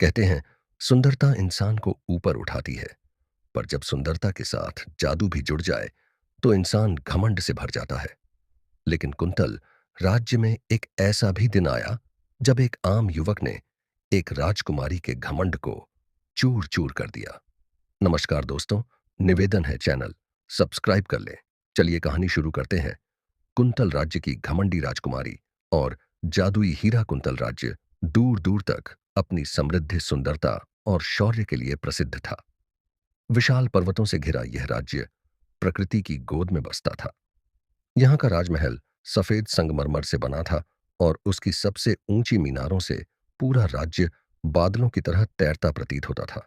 कहते हैं सुंदरता इंसान को ऊपर उठाती है। पर जब सुंदरता के साथ जादू भी जुड़ जाए तो इंसान घमंड से भर जाता है। लेकिन कुंतल राज्य में एक ऐसा भी दिन आया जब एक आम युवक ने एक राजकुमारी के घमंड को चूर चूर कर दिया। नमस्कार दोस्तों, निवेदन है चैनल सब्सक्राइब कर लें। चलिए कहानी शुरू करते हैं। कुंतल राज्य की घमंडी राजकुमारी और जादुई हीरा। कुंतल राज्य दूर दूर तक अपनी समृद्धि, सुंदरता और शौर्य के लिए प्रसिद्ध था। विशाल पर्वतों से घिरा यह राज्य प्रकृति की गोद में बसता था। यहाँ का राजमहल सफेद संगमरमर से बना था और उसकी सबसे ऊंची मीनारों से पूरा राज्य बादलों की तरह तैरता प्रतीत होता था।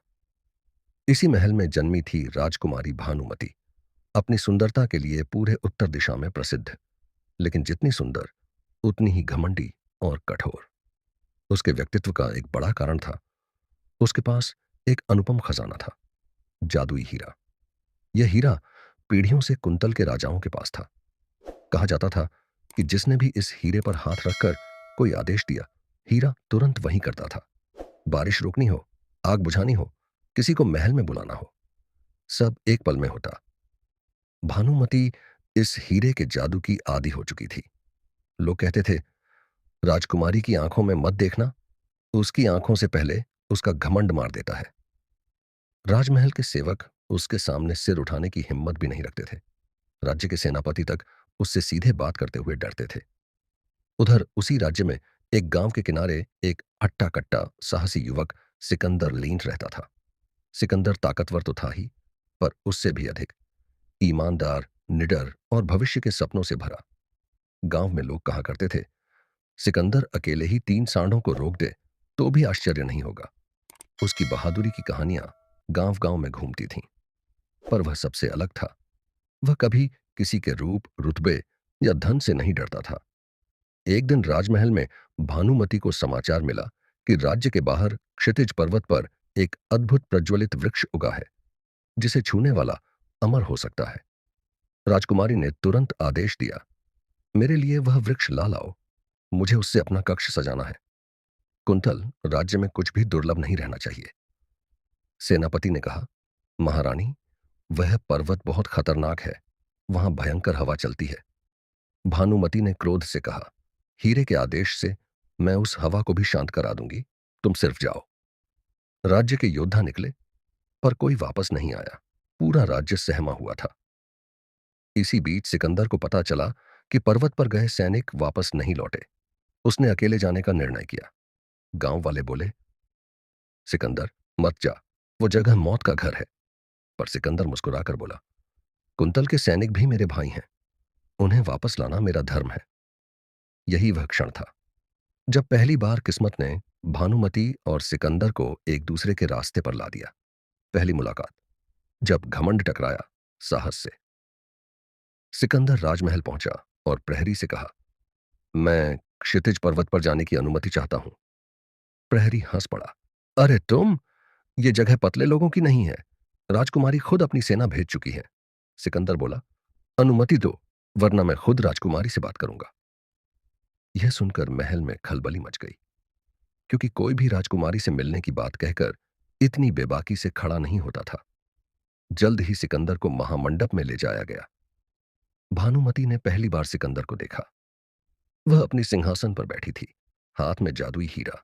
इसी महल में जन्मी थी राजकुमारी भानुमति, अपनी सुंदरता के लिए पूरे उत्तर दिशा में प्रसिद्ध। लेकिन जितनी सुंदर उतनी ही घमंडी और कठोर। उसके व्यक्तित्व का एक बड़ा कारण था, उसके पास एक अनुपम खजाना था, जादुई हीरा। यह हीरा पीढ़ियों से कुंतल के राजाओं के पास था। कहा जाता था कि जिसने भी इस हीरे पर हाथ रखकर कोई आदेश दिया, हीरा तुरंत वहीं करता था। बारिश रोकनी हो, आग बुझानी हो, किसी को महल में बुलाना हो, सब एक पल में होता। भानुमति इस हीरे के जादू की आदी हो चुकी थी। लोग कहते थे, राजकुमारी की आंखों में मत देखना, उसकी आंखों से पहले उसका घमंड मार देता है। राजमहल के सेवक उसके सामने सिर उठाने की हिम्मत भी नहीं रखते थे। राज्य के सेनापति तक उससे सीधे बात करते हुए डरते थे। उधर उसी राज्य में एक गांव के किनारे एक हट्टा कट्टा साहसी युवक सिकंदर लीन रहता था। सिकंदर ताकतवर तो था ही, पर उससे भी अधिक ईमानदार, निडर और भविष्य के सपनों से भरा। गांव में लोग कहा करते थे, सिकंदर अकेले ही 3 सांडों को रोक दे तो भी आश्चर्य नहीं होगा। उसकी बहादुरी की कहानियां गांव गांव में घूमती थीं। पर वह सबसे अलग था। वह कभी किसी के रूप, रुतबे या धन से नहीं डरता था। एक दिन राजमहल में भानुमति को समाचार मिला कि राज्य के बाहर क्षितिज पर्वत पर एक अद्भुत प्रज्वलित वृक्ष उगा है, जिसे छूने वाला अमर हो सकता है। राजकुमारी ने तुरंत आदेश दिया, मेरे लिए वह वृक्ष ला लाओ, मुझे उससे अपना कक्ष सजाना है। कुंतल राज्य में कुछ भी दुर्लभ नहीं रहना चाहिए। सेनापति ने कहा, महारानी, वह पर्वत बहुत खतरनाक है, वहां भयंकर हवा चलती है। भानुमति ने क्रोध से कहा, हीरे के आदेश से मैं उस हवा को भी शांत करा दूंगी, तुम सिर्फ जाओ। राज्य के योद्धा निकले, पर कोई वापस नहीं आया। पूरा राज्य सहमा हुआ था। इसी बीच सिकंदर को पता चला कि पर्वत पर गए सैनिक वापस नहीं लौटे। उसने अकेले जाने का निर्णय किया। गांव वाले बोले, सिकंदर मत जा, वो जगह मौत का घर है। पर सिकंदर मुस्कुराकर बोला, कुंतल के सैनिक भी मेरे भाई हैं, उन्हें वापस लाना मेरा धर्म है। यही वह क्षण था जब पहली बार किस्मत ने भानुमति और सिकंदर को एक दूसरे के रास्ते पर ला दिया। पहली मुलाकात, जब घमंड टकराया साहस से। सिकंदर राजमहल पहुंचा और प्रहरी से कहा, मैं क्षितिज पर्वत पर जाने की अनुमति चाहता हूं। प्रहरी हंस पड़ा, अरे तुम, ये जगह पतले लोगों की नहीं है, राजकुमारी खुद अपनी सेना भेज चुकी है। सिकंदर बोला, अनुमति दो, वरना मैं खुद राजकुमारी से बात करूंगा। यह सुनकर महल में खलबली मच गई, क्योंकि कोई भी राजकुमारी से मिलने की बात कहकर इतनी बेबाकी से खड़ा नहीं होता था। जल्द ही सिकंदर को महामंडप में ले जाया गया। भानुमति ने पहली बार सिकंदर को देखा। वह अपनी सिंहासन पर बैठी थी, हाथ में जादुई हीरा।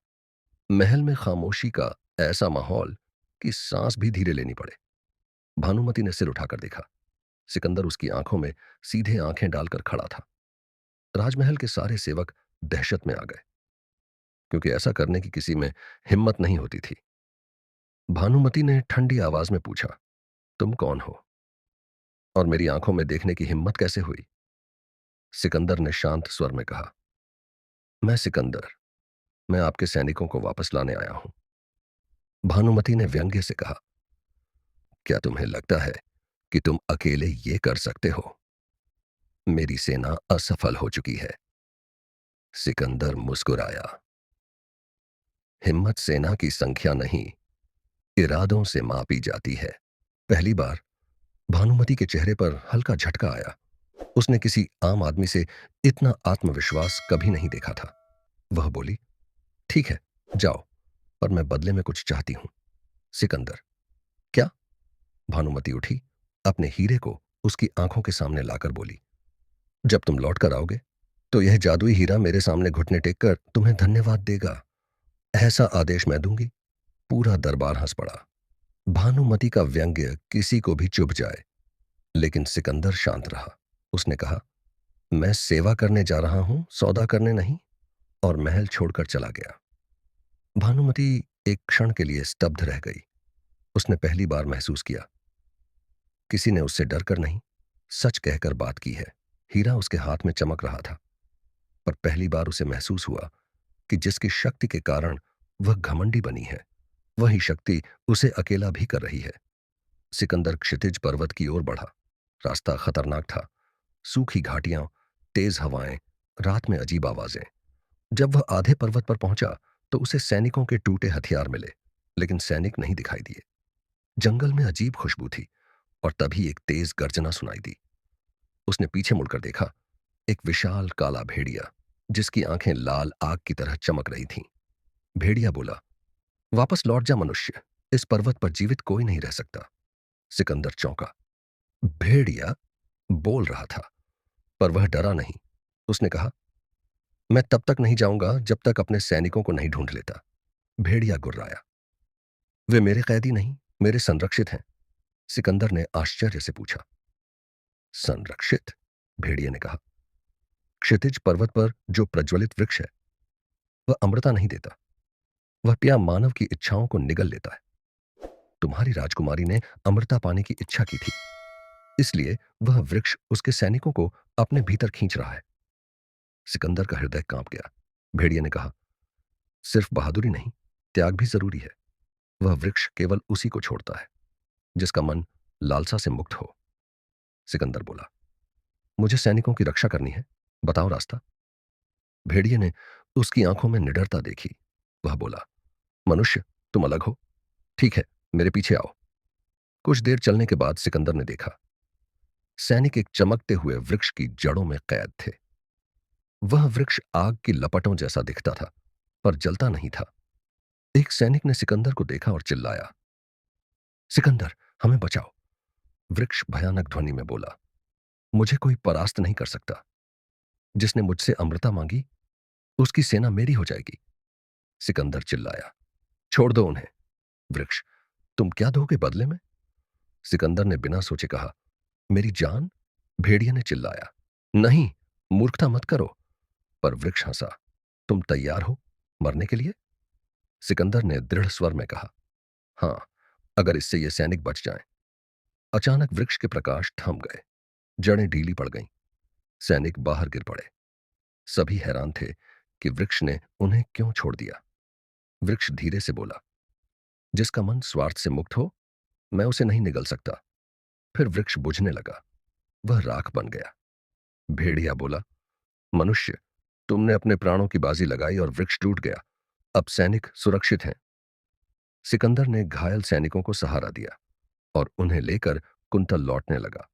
महल में खामोशी का ऐसा माहौल कि सांस भी धीरे लेनी पड़े। भानुमति ने सिर उठाकर देखा। सिकंदर उसकी आंखों में सीधे आंखें डालकर खड़ा था। राजमहल के सारे सेवक दहशत में आ गए, क्योंकि ऐसा करने की किसी में हिम्मत नहीं होती थी। भानुमति ने ठंडी आवाज में पूछा, तुम कौन हो और मेरी आंखों में देखने की हिम्मत कैसे हुई? सिकंदर ने शांत स्वर में कहा, मैं सिकंदर, मैं आपके सैनिकों को वापस लाने आया हूं। भानुमति ने व्यंग्य से कहा, क्या तुम्हें लगता है कि तुम अकेले ये कर सकते हो? मेरी सेना असफल हो चुकी है। सिकंदर मुस्कुराया, हिम्मत सेना की संख्या नहीं, इरादों से मापी जाती है। पहली बार भानुमति के चेहरे पर हल्का झटका आया। उसने किसी आम आदमी से इतना आत्मविश्वास कभी नहीं देखा था। वह बोली, ठीक है, जाओ, पर मैं बदले में कुछ चाहती हूं। सिकंदर, क्या? भानुमति उठी, अपने हीरे को उसकी आंखों के सामने लाकर बोली, जब तुम लौट कर आओगे तो यह जादुई हीरा मेरे सामने घुटने टेक कर तुम्हें धन्यवाद देगा। ऐसा आदेश मैं दूंगी। पूरा दरबार हंस पड़ा। भानुमति का व्यंग्य किसी को भी चुभ जाए, लेकिन सिकंदर शांत रहा। उसने कहा, मैं सेवा करने जा रहा हूं, सौदा करने नहीं। और महल छोड़कर चला गया। भानुमति एक क्षण के लिए स्तब्ध रह गई। उसने पहली बार महसूस किया, किसी ने उससे डर कर नहीं, सच कहकर बात की है। हीरा उसके हाथ में चमक रहा था, पर पहली बार उसे महसूस हुआ कि जिसकी शक्ति के कारण वह घमंडी बनी है, वही शक्ति उसे अकेला भी कर रही है। सिकंदर क्षितिज पर्वत की ओर बढ़ा। रास्ता खतरनाक था। सूखी घाटियां, तेज हवाएं, रात में अजीब आवाजें। जब वह आधे पर्वत पर पहुंचा तो उसे सैनिकों के टूटे हथियार मिले, लेकिन सैनिक नहीं दिखाई दिए। जंगल में अजीब खुशबू थी, और तभी एक तेज गर्जना सुनाई दी। उसने पीछे मुड़कर देखा। एक विशाल काला भेड़िया, जिसकी आंखें लाल आग की तरह चमक रही थीं। भेड़िया बोला, वापस लौट जा मनुष्य, इस पर्वत पर जीवित कोई नहीं रह सकता। सिकंदर चौंका। भेड़िया बोल रहा था, पर वह डरा नहीं। उसने कहा, मैं तब तक नहीं जाऊंगा जब तक अपने सैनिकों को नहीं ढूंढ लेता। भेड़िया गुर्राया, वे मेरे कैदी नहीं, मेरे संरक्षित हैं। सिकंदर ने आश्चर्य से पूछा, संरक्षित? भेड़िया ने कहा, क्षितिज पर्वत पर जो प्रज्वलित वृक्ष है, वह अमृता नहीं देता। वह प्या मानव की इच्छाओं को निगल लेता है। तुम्हारी राजकुमारी ने अमृता पाने की इच्छा की थी, इसलिए वह वृक्ष उसके सैनिकों को अपने भीतर खींच रहा है। सिकंदर का हृदय कांप गया। भेड़िया ने कहा, सिर्फ बहादुरी नहीं, त्याग भी जरूरी है। वह वृक्ष केवल उसी को छोड़ता है जिसका मन लालसा से मुक्त हो। सिकंदर बोला, मुझे सैनिकों की रक्षा करनी है, बताओ रास्ता। भेड़िए ने उसकी आंखों में निडरता देखी। वह बोला, मनुष्य, तुम अलग हो। ठीक है, मेरे पीछे आओ। कुछ देर चलने के बाद सिकंदर ने देखा, सैनिक एक चमकते हुए वृक्ष की जड़ों में कैद थे। वह वृक्ष आग की लपटों जैसा दिखता था, पर जलता नहीं था। एक सैनिक ने सिकंदर को देखा और चिल्लाया, सिकंदर, हमें बचाओ। वृक्ष भयानक ध्वनि में बोला, मुझे कोई परास्त नहीं कर सकता। जिसने मुझसे अमृता मांगी, उसकी सेना मेरी हो जाएगी। सिकंदर चिल्लाया, छोड़ दो उन्हें। वृक्ष, तुम क्या दोगे बदले में? सिकंदर ने बिना सोचे कहा, मेरी जान। भेड़िया ने चिल्लाया, नहीं, मूर्खता मत करो। पर वृक्ष हंसा, तुम तैयार हो मरने के लिए? सिकंदर ने दृढ़ स्वर में कहा, हां, अगर इससे ये सैनिक बच जाएं। अचानक वृक्ष के प्रकाश थम गए। जड़ें ढीली पड़ गईं। सैनिक बाहर गिर पड़े। सभी हैरान थे कि वृक्ष ने उन्हें क्यों छोड़ दिया। वृक्ष धीरे से बोला, जिसका मन स्वार्थ से मुक्त हो, मैं उसे नहीं निगल सकता। फिर वृक्ष बुझने लगा। वह राख बन गया। भेड़िया बोला, मनुष्य, तुमने अपने प्राणों की बाजी लगाई और वृक्ष टूट गया। अब सैनिक सुरक्षित हैं। सिकंदर ने घायल सैनिकों को सहारा दिया और उन्हें लेकर कुंतल लौटने लगा।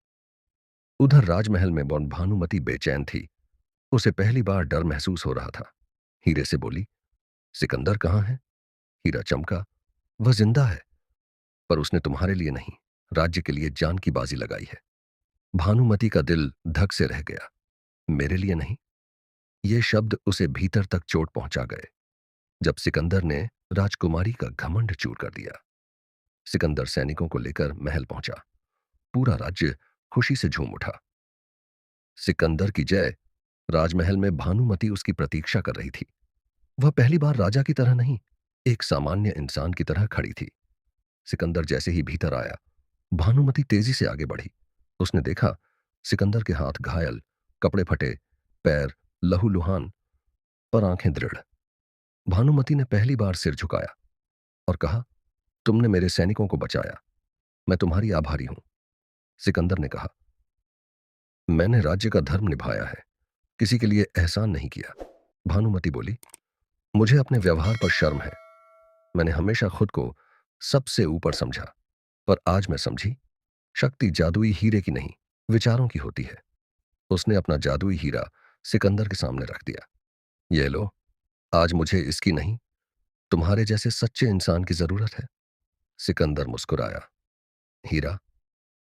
उधर राजमहल में भानुमति बेचैन थी। उसे पहली बार डर महसूस हो रहा था। हीरे से बोली, सिकंदर कहाँ है? हीरा चमका, वह जिंदा है, पर उसने तुम्हारे लिए नहीं, राज्य के लिए जान की बाजी लगाई है। भानुमति का दिल धक से रह गया। मेरे लिए नहीं? ये शब्द उसे भीतर तक चोट पहुंचा गए। जब सिकंदर ने राजकुमारी का घमंड चूर कर दिया। सिकंदर सैनिकों को लेकर महल पहुंचा। पूरा राज्य खुशी से झूम उठा। सिकंदर की जय। राजमहल में भानुमति उसकी प्रतीक्षा कर रही थी। वह पहली बार राजा की तरह नहीं, एक सामान्य इंसान की तरह खड़ी थी। सिकंदर जैसे ही भीतर आया, भानुमति तेजी से आगे बढ़ी। उसने देखा, सिकंदर के हाथ घायल, कपड़े फटे, पैर लहूलुहान, पर आंखें दृढ़। भानुमति ने पहली बार सिर झुकाया और कहा, तुमने मेरे सैनिकों को बचाया, मैं तुम्हारी आभारी हूं। सिकंदर ने कहा, मैंने राज्य का धर्म निभाया है, किसी के लिए एहसान नहीं किया। भानुमति बोली, मुझे अपने व्यवहार पर शर्म है। मैंने हमेशा खुद को सबसे ऊपर समझा, पर आज मैं समझी, शक्ति जादुई हीरे की नहीं, विचारों की होती है। उसने अपना जादुई हीरा सिकंदर के सामने रख दिया। ये लो, आज मुझे इसकी नहीं, तुम्हारे जैसे सच्चे इंसान की जरूरत है। सिकंदर मुस्कुराया। हीरा,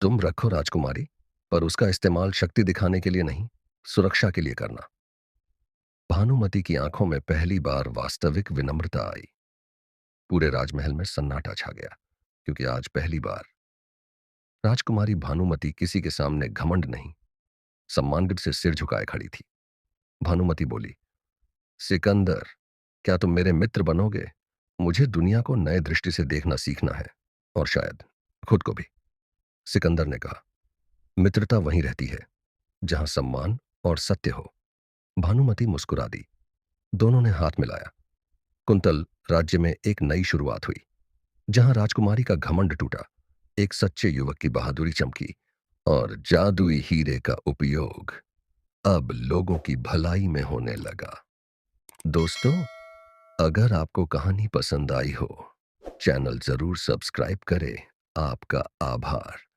तुम रखो राजकुमारी, पर उसका इस्तेमाल शक्ति दिखाने के लिए नहीं, सुरक्षा के लिए करना। भानुमति की आंखों में पहली बार वास्तविक विनम्रता आई। पूरे राजमहल में सन्नाटा छा गया, क्योंकि आज पहली बार राजकुमारी भानुमति किसी के सामने घमंड नहीं, सम्मान से सिर झुकाए खड़ी थी। भानुमति बोली, सिकंदर, क्या तुम मेरे मित्र बनोगे? मुझे दुनिया को नए दृष्टि से देखना सीखना है, और शायद खुद को भी। सिकंदर ने कहा, मित्रता वहीं रहती है जहां सम्मान और सत्य हो। भानुमति मुस्कुरा दी। दोनों ने हाथ मिलाया। कुंतल राज्य में एक नई शुरुआत हुई, जहां राजकुमारी का घमंड टूटा, एक सच्चे युवक की बहादुरी चमकी, और जादुई हीरे का उपयोग अब लोगों की भलाई में होने लगा। दोस्तों, अगर आपको कहानी पसंद आई हो, चैनल जरूर सब्सक्राइब करें। आपका आभार।